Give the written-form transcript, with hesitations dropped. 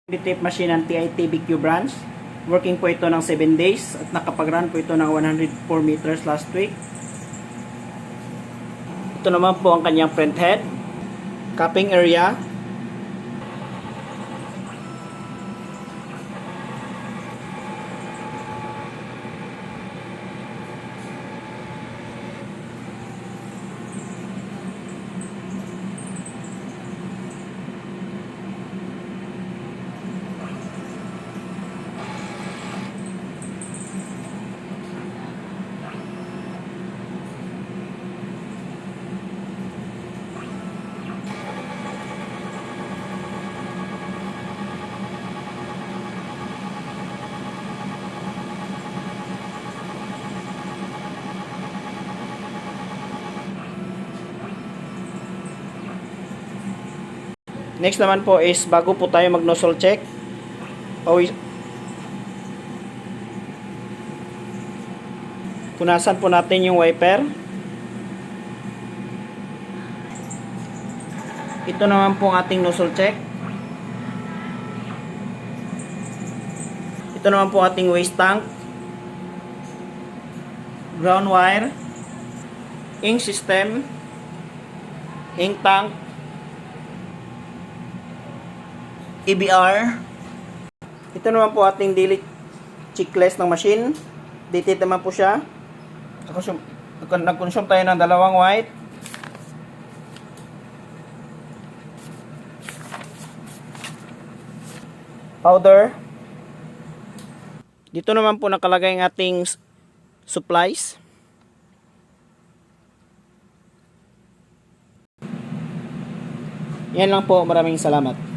Tape machine ng TITBQ branch. Working po ito ng 7 days at nakapag-run po ito ng 104 meters last week. Ito naman po ang kanyang front head, capping area, next naman po is bago po tayo mag nozzle check, punasan po natin yung wiper. Ito naman po ang ating nozzle check. Ito naman po ating waste tank, ground wire, ink system, ink tank, EBR. Ito naman po ating daily checklist ng machine. Dated naman po siya. Nag-consume tayo ng 2 white, powder. Dito naman po nakalagay ang ating supplies. Yan lang po. Maraming salamat.